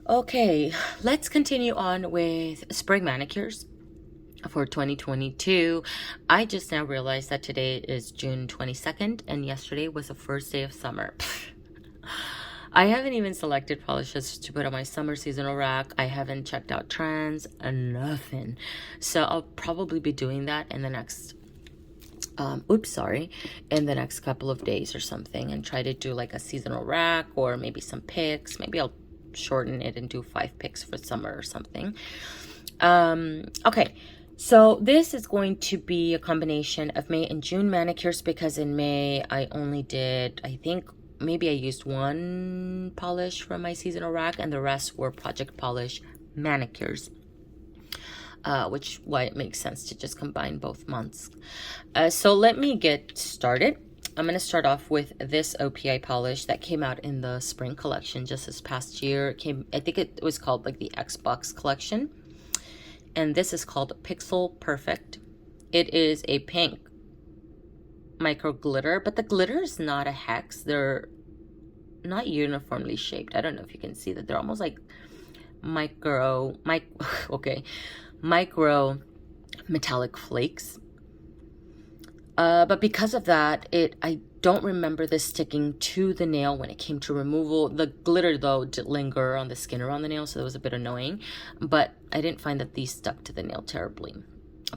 Okay, let's continue on with spring manicures for 2022. I just now realized that today is June 22nd and yesterday was the first day of summer. I haven't even selected polishes to put on my summer seasonal rack. I haven't checked out trends and nothing. So I'll probably be doing that in the next in the next couple of days or something, and try to do like a seasonal rack or maybe some picks. Maybe I'll shorten it and do 5 picks for summer or something. Okay, so this is going to be a combination of May and June manicures, because in May I only did, I think maybe I used 1 polish from my seasonal rack and the rest were project polish manicures. Which why it makes sense to just combine both months. So let me get started. I'm going to start off with this OPI polish that came out in the spring collection just this past year. I think it was called like the Xbox collection. And this is called Pixel Perfect. It is a pink micro glitter, but the glitter is not a hex. They're not uniformly shaped. I don't know if you can see that. They're almost like micro metallic flakes. But because of that, I don't remember this sticking to the nail when it came to removal. The glitter, though, did linger on the skin around the nail, so that was a bit annoying. But I didn't find that these stuck to the nail terribly.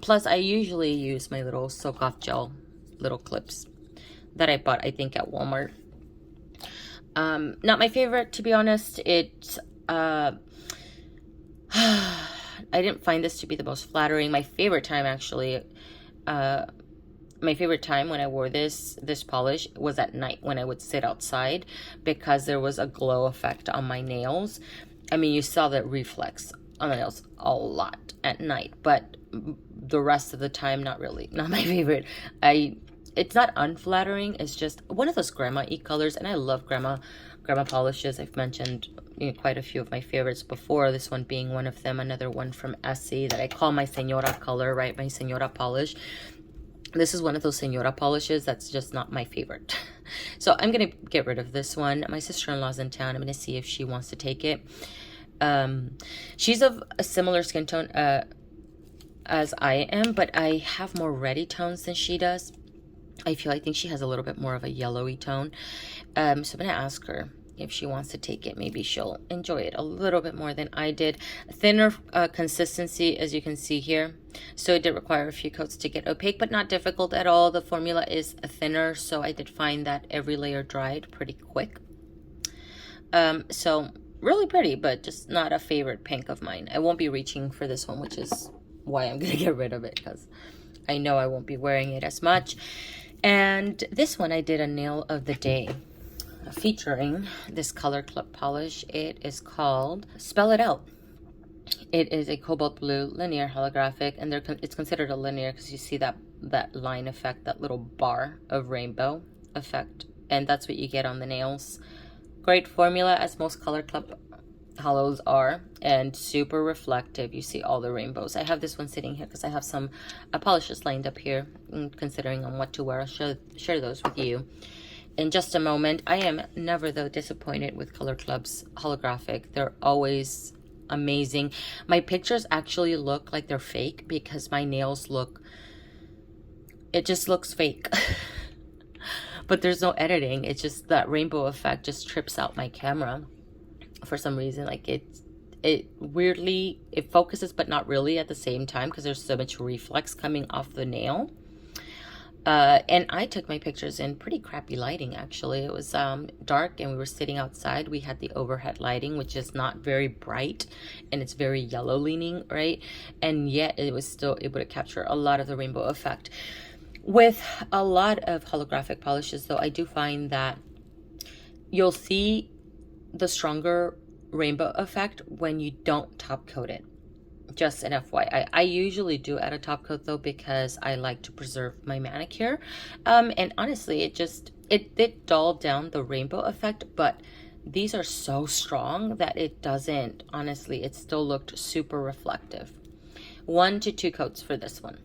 Plus, I usually use my little soak-off gel little clips that I bought, I think, at Walmart. Not my favorite, to be honest. I didn't find this to be the most flattering. My favorite time, actually, my favorite time when I wore this polish was at night when I would sit outside, because there was a glow effect on my nails. I mean, you saw that reflex on the nails a lot at night, but the rest of the time, not really. Not my favorite. It's not unflattering. It's just one of those grandma-y colors, and I love grandma polishes. I've mentioned quite a few of my favorites before, this one being one of them. Another one from Essie that I call my Senora color, right? My Senora polish. This is one of those Senora polishes that's just not my favorite. So I'm going to get rid of this one. My sister-in-law's in town. I'm going to see if she wants to take it. She's of a similar skin tone as I am, but I have more reddy tones than she does. I think she has a little bit more of a yellowy tone. So I'm going to ask her if she wants to take it. Maybe she'll enjoy it a little bit more than I did. Thinner consistency, as you can see here. So it did require a few coats to get opaque, but not difficult at all. The formula is thinner, so I did find that every layer dried pretty quick. So really pretty, but just not a favorite pink of mine. I won't be reaching for this one, which is why I'm going to get rid of it, because I know I won't be wearing it as much. And this one I did a nail of the day featuring this color clip polish. It is called Spell It Out. It is a cobalt blue linear holographic, and it's considered a linear because you see that line effect, that little bar of rainbow effect, and that's what you get on the nails. Great formula, as most color clip hollows are, and super reflective. You see all the rainbows. I have this one sitting here because I have some polishes lined up here, considering on what to wear. I'll share those with you in just a moment. I am never, though, disappointed with Color Club's holographic. They're always amazing. My pictures actually look like they're fake because my nails it just looks fake. But there's no editing. It's just that rainbow effect just trips out my camera for some reason. Like it weirdly, it focuses but not really at the same time, because there's so much reflex coming off the nail. And I took my pictures in pretty crappy lighting, actually. It was dark and we were sitting outside. We had the overhead lighting, which is not very bright, and it's very yellow leaning, right? And yet it was still able to capture a lot of the rainbow effect. With a lot of holographic polishes, though, I do find that you'll see the stronger rainbow effect when you don't top coat it. Just an FYI. I usually do add a top coat, though, because I like to preserve my manicure. And honestly, it dulled down the rainbow effect, but these are so strong that it doesn't, honestly, it still looked super reflective. 1 to 2 coats for this one.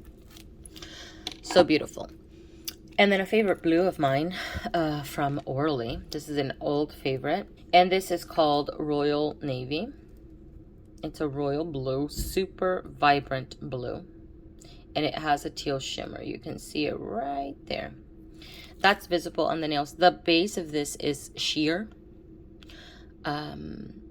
So beautiful. And then a favorite blue of mine from Orly. This is an old favorite. And this is called Royal Navy. It's a royal blue, super vibrant blue. And it has a teal shimmer. You can see it right there. That's visible on the nails. The base of this is sheer. And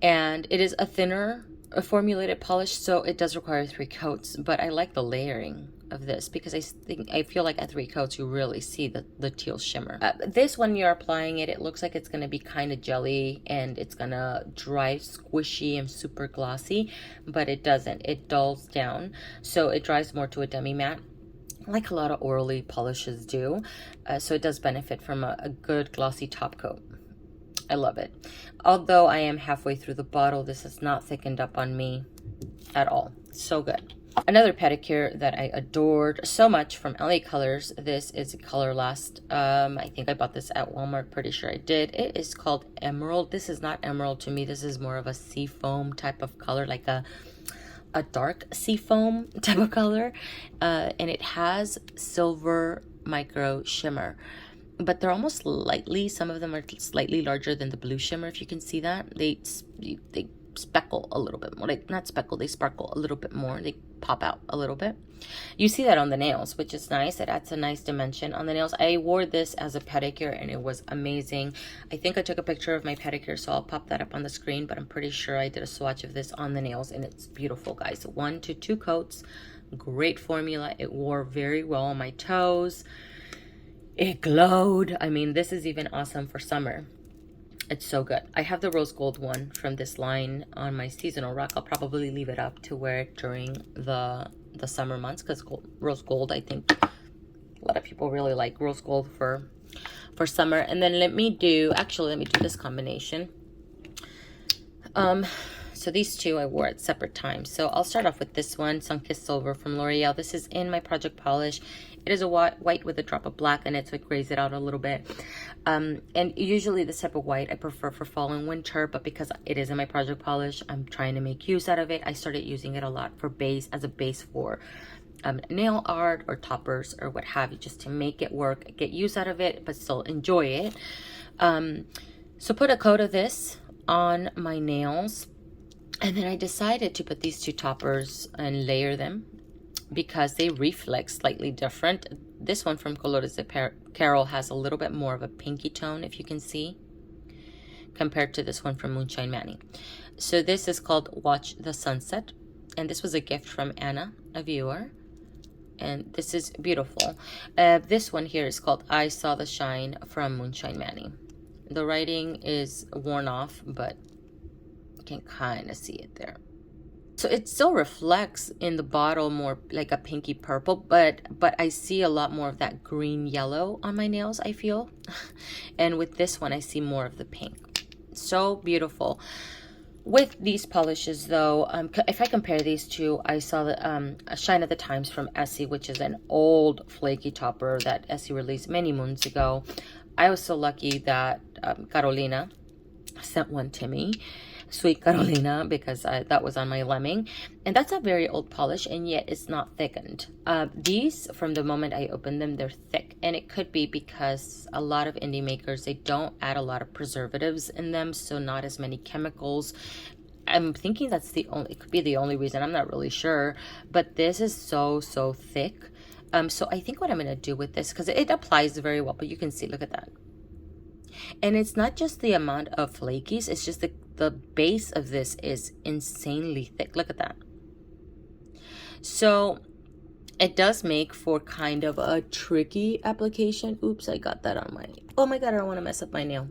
it is a thinner formulated polish, so it does require 3 coats. But I like the layering of this because I feel like at 3 coats you really see the teal shimmer. This, when you're applying it, it looks like it's going to be kind of jelly and it's going to dry squishy and super glossy, but it doesn't. It dulls down, so it dries more to a demi matte, like a lot of Orly polishes do. So it does benefit from a good glossy top coat. I love it. Although I am halfway through the bottle, this has not thickened up on me at all. So good. Another pedicure that I adored so much from LA Colors. This is a Color Last. I think I bought this at Walmart. Pretty sure I did. It is called Emerald. This is not emerald to me. This is more of a sea foam type of color, like a dark sea foam type of color. And it has silver micro shimmer. But they're almost lightly, some of them are slightly larger than the blue shimmer, if you can see that. They speckle a little bit more. Like, not speckle, they sparkle a little bit more. They pop out a little bit. You see that on the nails, which is nice. It adds a nice dimension on the nails. I wore this as a pedicure and it was amazing. I think I took a picture of my pedicure, so I'll pop that up on the screen, but I'm pretty sure I did a swatch of this on the nails and it's beautiful, guys. 1 to 2 coats, great formula. It wore very well on my toes. It glowed. I mean, this is even awesome for summer. It's so good. I have the rose gold one from this line on my seasonal rack. I'll probably leave it up to wear it during the summer months because rose gold, I think a lot of people really like rose gold for summer. And then let me do this combination. So these two I wore at separate times. So I'll start off with this one, Sunkissed Silver from Loreal. This is in my project polish. It is a white with a drop of black in it, so it grays it out a little bit. And usually this type of white I prefer for fall and winter, but because it is in my project polish, I'm trying to make use out of it. I started using it a lot for base, as a base for nail art or toppers or what have you, just to make it work, get use out of it, but still enjoy it. So put a coat of this on my nails. And then I decided to put these 2 toppers and layer them because they reflect slightly different. This one from Colores de Carol has a little bit more of a pinky tone, if you can see, compared to this one from Moonshine Mani. So this is called Watch the Sunset. And this was a gift from Anna, a viewer. And this is beautiful. This one here is called I Saw the Shine from Moonshine Mani. The writing is worn off, but can kind of see it there. So it still reflects in the bottle more like a pinky purple, but I see a lot more of that green yellow on my nails, I feel. And with this one I see more of the pink. So beautiful. With these polishes though, if I compare these two, I saw the Shine of the Times from Essie, which is an old flaky topper that Essie released many moons ago. I was so lucky that Carolina sent one to me. Sweet Carolina, because that was on my lemming, and that's a very old polish, and yet it's not thickened. These, from the moment I opened them, they're thick, and it could be because a lot of indie makers, they don't add a lot of preservatives in them, so not as many chemicals. I'm thinking that's it could be the only reason. I'm not really sure, but this is so thick. So I think what I'm going to do with this, because it applies very well, but you can see, look at that. And it's not just the amount of flakies, it's just the base of this is insanely thick. Look at that. So it does make for kind of a tricky application. Oops, I got that on my, oh my God, I don't want to mess up my nail.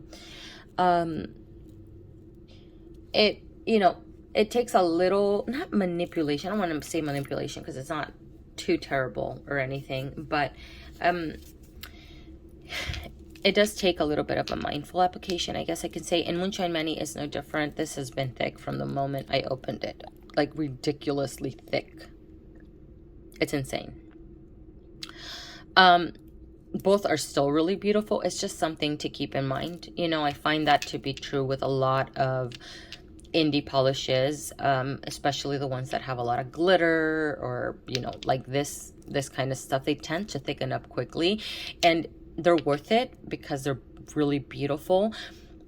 It takes a little, not manipulation. I don't want to say manipulation because it's not too terrible or anything, but it does take a little bit of a mindful application, I guess I can say. And Moonshine Mani is no different. This has been thick from the moment I opened it. Like ridiculously thick. It's insane. Both are still really beautiful. It's just something to keep in mind. You know, I find that to be true with a lot of indie polishes, especially the ones that have a lot of glitter or, you know, like this kind of stuff. They tend to thicken up quickly, and they're worth it because they're really beautiful,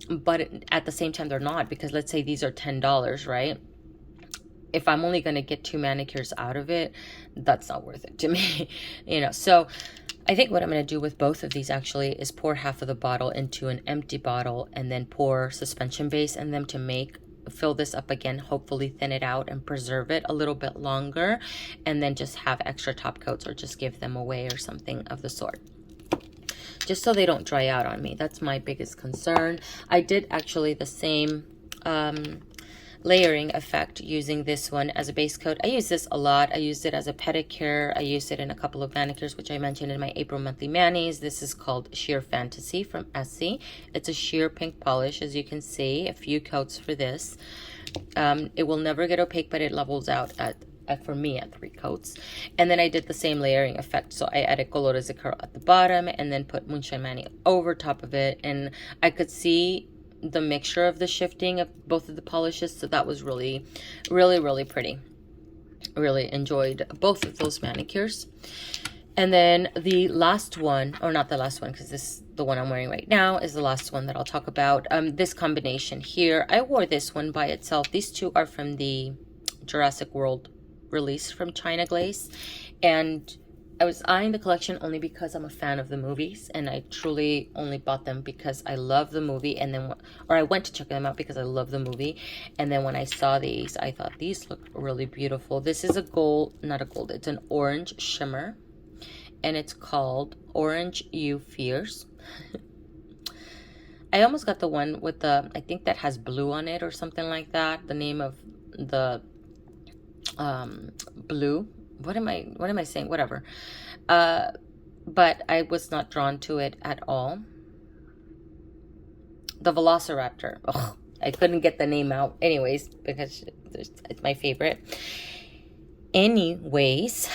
but at the same time they're not, because let's say these are $10, right? if I'm only going to get 2 manicures out of it, that's not worth it to me. You know, so I think what I'm going to do with both of these actually is pour half of the bottle into an empty bottle and then pour suspension base in them to fill this up again, hopefully thin it out and preserve it a little bit longer, and then just have extra top coats or just give them away or something of the sort. Just so they don't dry out on me. That's my biggest concern. I did actually the same layering effect using this one as a base coat. I use this a lot. I used it as a pedicure. I used it in a couple of manicures, which I mentioned in my April monthly manis. This is called Sheer Fantasy from Essie. It's a sheer pink polish, as you can see. A few coats for this. It will never get opaque, but it levels out for me at 3 coats. And then I did the same layering effect. So I added Colores de Curl at the bottom and then put Moonshine Mani over top of it. And I could see the mixture of the shifting of both of the polishes, so that was really pretty. Really enjoyed both of those manicures. And then the last one, or not the last one, because this, the one I'm wearing right now, is the last one that I'll talk about. This combination here, I wore this one by itself. These two are from the Jurassic World release from China Glaze, and I was eyeing the collection only because I'm a fan of the movies, and I truly only bought them because I love the movie, and then, or I went to check them out because I love the movie, and then when I saw these, I thought these look really beautiful. This is a gold, not a gold, it's an orange shimmer, and it's called Orange You Fierce. I almost got the one with the, I think that has blue on it or something like that, the name of the blue. What am I saying? Whatever. But I was not drawn to it at all. The Velociraptor. Ugh, I couldn't get the name out anyways because it's my favorite. Anyways,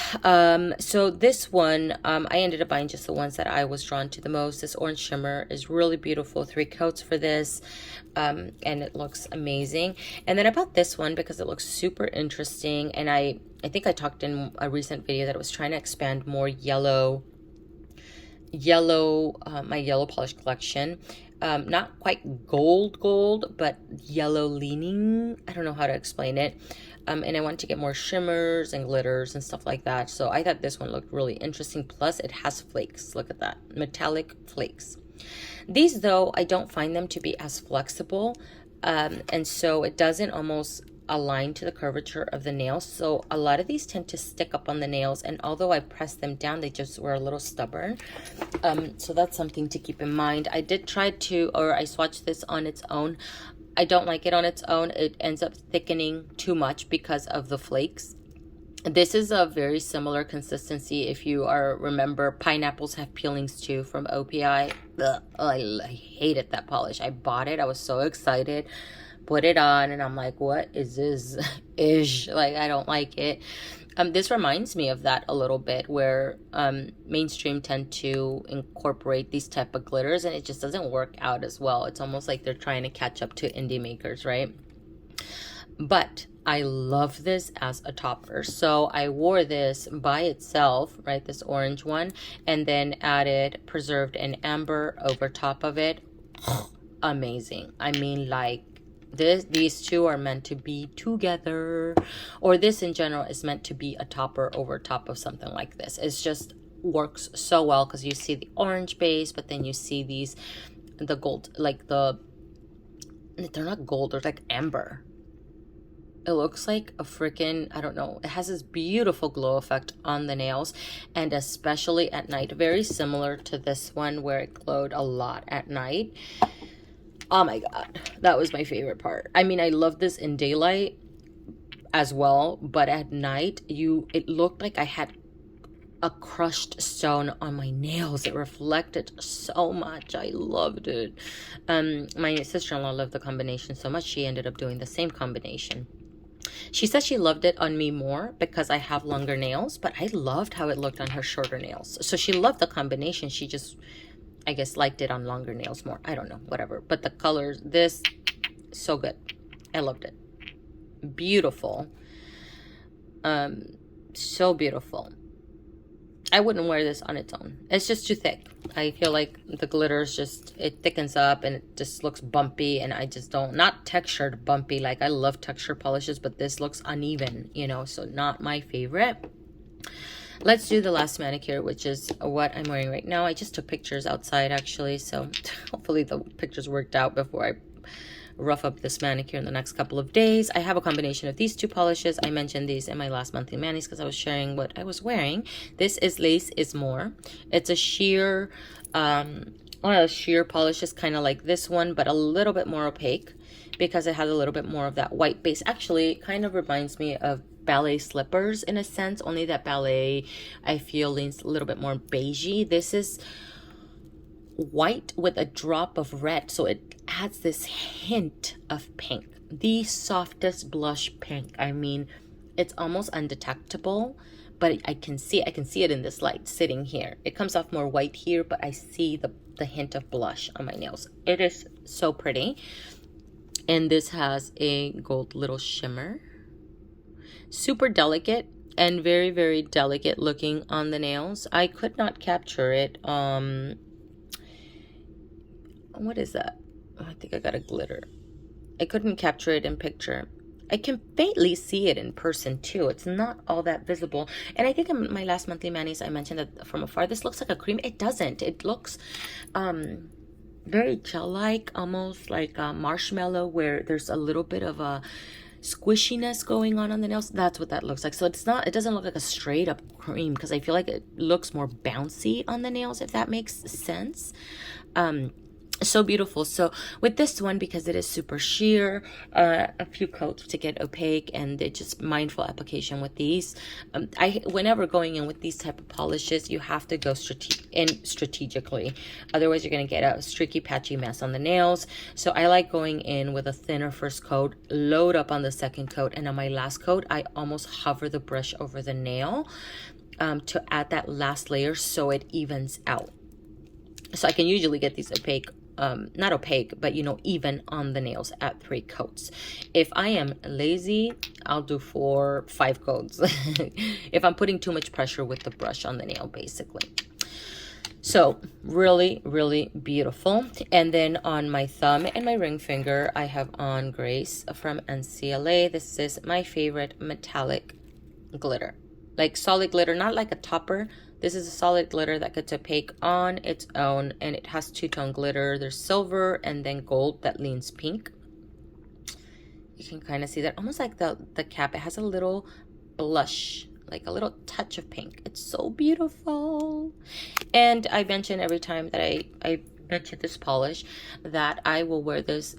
so this one, I ended up buying just the ones that I was drawn to the most. This orange shimmer is really beautiful. 3 coats for this, and it looks amazing. And then I bought this one because it looks super interesting, and I think I talked in a recent video that I was trying to expand more my yellow polish collection. Not quite gold, but yellow leaning. I don't know how to explain it. And I want to get more shimmers and glitters and stuff like that. So I thought this one looked really interesting. Plus it has flakes. Look at that. Metallic flakes. These though, I don't find them to be as flexible. And so it doesn't almost align to the curvature of the nails. So a lot of these tend to stick up on the nails. And although I pressed them down, they just were a little stubborn. So that's something to keep in mind. I did try to, or I swatched this on its own. I don't like it on its own. It ends up thickening too much because of the flakes. This is a very similar consistency. If you remember, pineapples have peelings too from OPI. Ugh, I hated that polish. I bought it. I was so excited. Put it on and I'm like, what is this? Ish. Like, I don't like it. This reminds me of that a little bit, where mainstream tend to incorporate these type of glitters and it just doesn't work out as well. It's almost like they're trying to catch up to indie makers, right? But I love this as a topper. So I wore this by itself, right? This orange one, and then added Preserved in Amber over top of it. Amazing. I mean, like, these two are meant to be together, or this in general is meant to be a topper over top of something like this. It just works so well because you see the orange base, but then you see the gold, like they're not gold, they're like amber. It looks like a freaking, I don't know, it has this beautiful glow effect on the nails, and especially at night, very similar to this one where it glowed a lot at night. Oh my god, that was my favorite part. I mean, I love this in daylight as well, but at night, it looked like I had a crushed stone on my nails. It reflected so much. I loved it. My sister-in-law loved the combination so much, she ended up doing the same combination. She said she loved it on me more because I have longer nails, but I loved how it looked on her shorter nails. So she loved the combination. She just, I guess, liked it on longer nails more. I don't know, whatever. But the colors, this, so good. I loved it. Beautiful. So beautiful. I wouldn't wear this on its own. It's just too thick. I feel like the glitter is just, it thickens up and it just looks bumpy, and I just don't, not textured bumpy. Like, I love texture polishes, but this looks uneven, you know, so not my favorite. Let's do the last manicure, which is what I'm wearing right now. I just took pictures outside, actually, so hopefully the pictures worked out before I rough up this manicure in the next couple of days. I have a combination of these two polishes. I mentioned these in my last monthly manis because I was sharing what I was wearing. This is Lace is More. It's a sheer, one of those sheer polishes, kind of like this one, but a little bit more opaque because it has a little bit more of that white base. Actually, it kind of reminds me of ballet slippers in a sense, only that ballet, I feel, leans a little bit more beigey. This is white with a drop of red, so it adds this hint of pink, the softest blush pink. I mean, it's almost undetectable, but I can see it in this light sitting here. It comes off more white here, but I see the hint of blush on my nails. It is so pretty. And this has a gold little shimmer, super delicate and very, very delicate looking on the nails. I could not capture it. What is that? Oh, I think I got a glitter. I couldn't capture it in picture. I can faintly see it in person too. It's not all that visible. And I think in my last monthly manis, I mentioned that from afar, this looks like a cream. It doesn't. It looks very gel-like, almost like a marshmallow, where there's a little bit of a squishiness going on the nails. That's what that looks like. So it's not, it doesn't look like a straight up cream, because I feel like it looks more bouncy on the nails, if that makes sense. So beautiful. So with this one, because it is super sheer, a few coats to get opaque, and it's just mindful application with these. Whenever going in with these type of polishes, you have to go strategically. Otherwise, you're going to get a streaky, patchy mess on the nails. So I like going in with a thinner first coat, load up on the second coat, and on my last coat, I almost hover the brush over the nail to add that last layer so it evens out. So I can usually get these opaque, not opaque, but, you know, even on the nails at 3 coats. If I am lazy, I'll do 4, 5 coats. If I'm putting too much pressure with the brush on the nail, basically. So really, really beautiful. And then on my thumb and my ring finger, I have on Grace from NCLA. This is my favorite metallic glitter. Like solid glitter, not like a topper. This is a solid glitter that gets opaque on its own, and it has two-tone glitter. There's silver and then gold that leans pink. You can kind of see that, almost like the cap. It has a little blush, like a little touch of pink. It's so beautiful. And I mention every time that I mention this polish that I will wear this,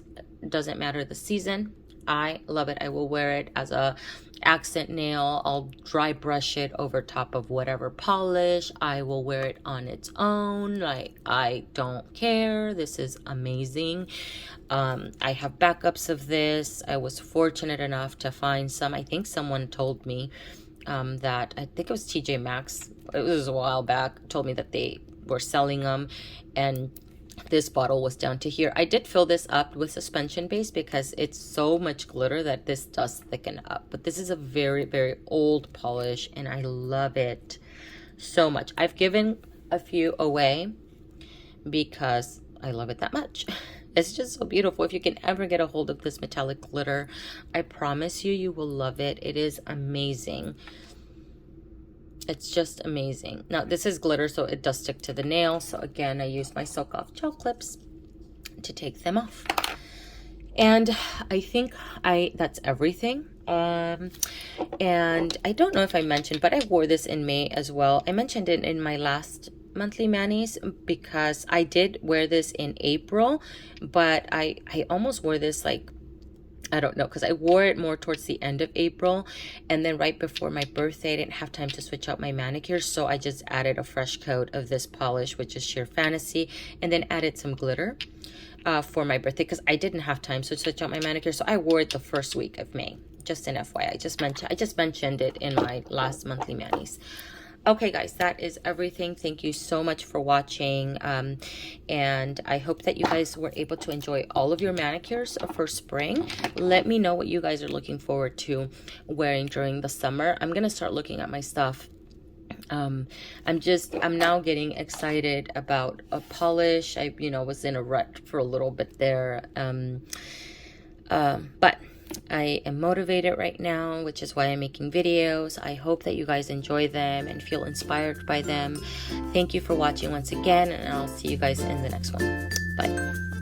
doesn't matter the season. I love it. I will wear it as a accent nail. I'll dry brush it over top of whatever polish. I will wear it on its own. Like, I don't care. This is amazing. I have backups of this. I was fortunate enough to find some. I think someone told me that, I think it was TJ Maxx, it was a while back, told me that they were selling them, and this bottle was down to here. I did fill this up with suspension base because it's so much glitter that this does thicken up. But this is a very, very old polish, and I love it so much. I've given a few away because I love it that much. It's just so beautiful. If you can ever get a hold of this metallic glitter, I promise you, you will love it. It is amazing. It's just amazing. Now, this is glitter, so it does stick to the nail. So again, I use my Silk Off gel clips to take them off. And I think that's everything. And I don't know if I mentioned, but I wore this in May as well. I mentioned it in my last monthly manis because I did wear this in April, but I almost wore this, like, I don't know, because I wore it more towards the end of April, and then right before my birthday, I didn't have time to switch out my manicure, so I just added a fresh coat of this polish, which is Sheer Fantasy, and then added some glitter for my birthday, because I didn't have time to switch out my manicure, so I wore it the first week of May. Just an FYI, I just mentioned it in my last monthly manis. Okay, guys, that is everything. Thank you so much for watching. And I hope that you guys were able to enjoy all of your manicures for spring. Let me know what you guys are looking forward to wearing during the summer. I'm going to start looking at my stuff I'm now getting excited about a polish. I, was in a rut for a little bit there. But I am motivated right now, which is why I'm making videos. I hope that you guys enjoy them and feel inspired by them. Thank you for watching once again, and I'll see you guys in the next one. Bye.